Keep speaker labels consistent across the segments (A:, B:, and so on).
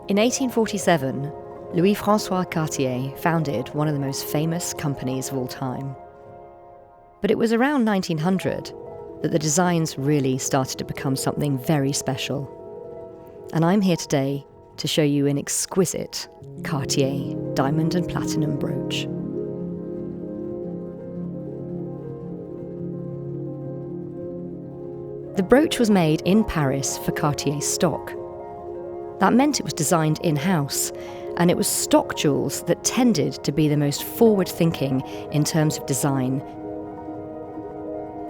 A: In 1847, Louis-François Cartier founded one of the most famous companies of all time. But it was around 1900 that the designs really started to become something very special. And I'm here today to show you an exquisite Cartier diamond and platinum brooch. The brooch was made in Paris for Cartier's stock. That meant it was designed in-house, and it was stock jewels that tended to be the most forward-thinking in terms of design.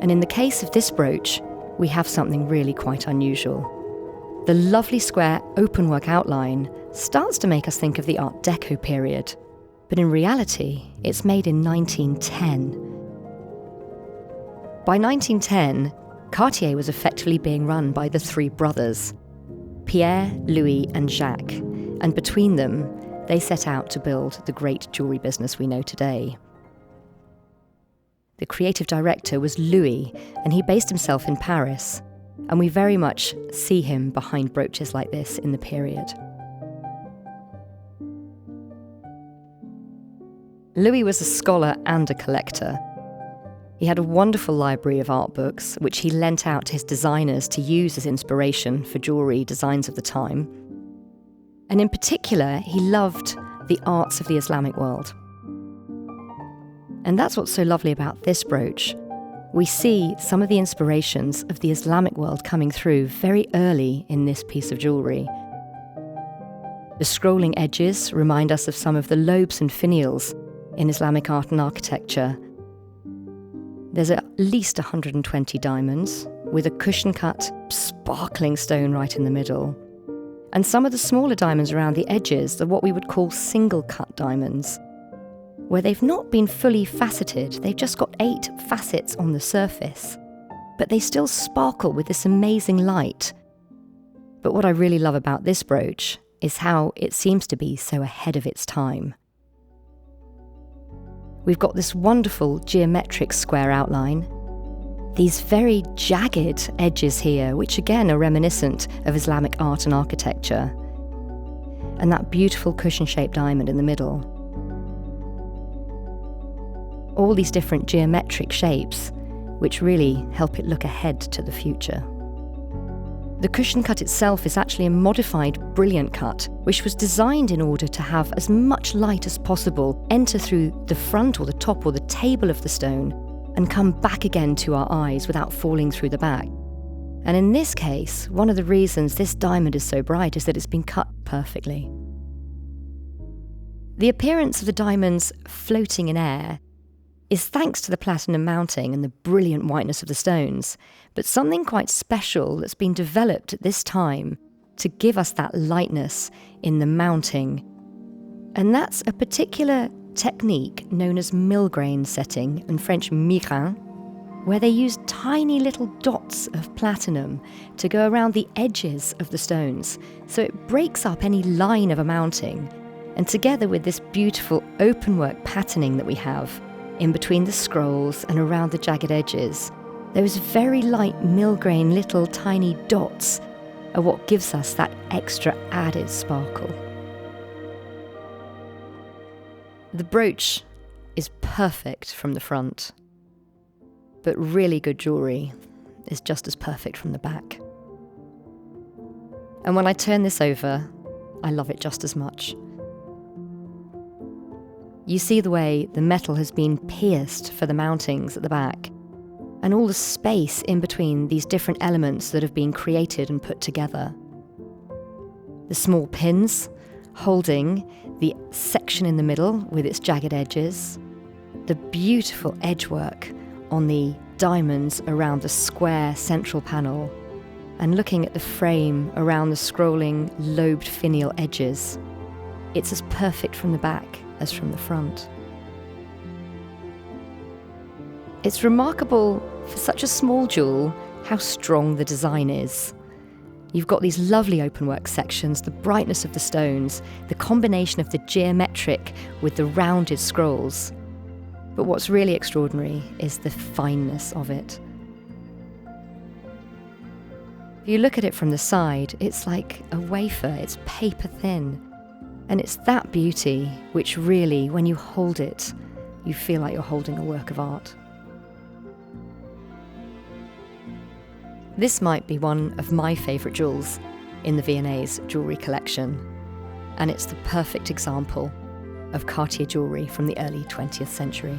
A: And in the case of this brooch, we have something really quite unusual. The lovely square openwork outline starts to make us think of the Art Deco period, but in reality, it's made in 1910. By 1910, Cartier was effectively being run by the three brothers, Pierre, Louis, and Jacques, and between them, they set out to build the great jewellery business we know today. The creative director was Louis, and he based himself in Paris, and we very much see him behind brooches like this in the period. Louis was a scholar and a collector. He had a wonderful library of art books, which he lent out to his designers to use as inspiration for jewellery designs of the time. And in particular, he loved the arts of the Islamic world. And that's what's so lovely about this brooch. We see some of the inspirations of the Islamic world coming through very early in this piece of jewellery. The scrolling edges remind us of some of the lobes and finials in Islamic art and architecture. There's at least 120 diamonds, with a cushion-cut, sparkling stone right in the middle. And some of the smaller diamonds around the edges are what we would call single-cut diamonds, where they've not been fully faceted, they've just got 8 facets on the surface, but they still sparkle with this amazing light. But what I really love about this brooch is how it seems to be so ahead of its time. We've got this wonderful geometric square outline, these very jagged edges here, which again are reminiscent of Islamic art and architecture, and that beautiful cushion-shaped diamond in the middle. All these different geometric shapes, which really help it look ahead to the future. The cushion cut itself is actually a modified brilliant cut, which was designed in order to have as much light as possible enter through the front or the top or the table of the stone and come back again to our eyes without falling through the back. And in this case, one of the reasons this diamond is so bright is that it's been cut perfectly. The appearance of the diamonds floating in air is thanks to the platinum mounting and the brilliant whiteness of the stones, but something quite special that's been developed at this time to give us that lightness in the mounting. And that's a particular technique known as milgrain setting, in French milgrain, where they use tiny little dots of platinum to go around the edges of the stones, so it breaks up any line of a mounting. And together with this beautiful openwork patterning that we have, in between the scrolls and around the jagged edges, those very light milgrain little tiny dots are what gives us that extra added sparkle. The brooch is perfect from the front, but really good jewellery is just as perfect from the back. And when I turn this over, I love it just as much. You see the way the metal has been pierced for the mountings at the back, and all the space in between these different elements that have been created and put together. The small pins holding the section in the middle with its jagged edges, the beautiful edgework on the diamonds around the square central panel, and looking at the frame around the scrolling lobed finial edges. It's as perfect from the back as from the front. It's remarkable for such a small jewel how strong the design is. You've got these lovely openwork sections, the brightness of the stones, the combination of the geometric with the rounded scrolls. But what's really extraordinary is the fineness of it. If you look at it from the side, it's like a wafer, it's paper thin. And it's that beauty which really, when you hold it, you feel like you're holding a work of art. This might be one of my favourite jewels in the V&A's jewellery collection, and it's the perfect example of Cartier jewellery from the early 20th century.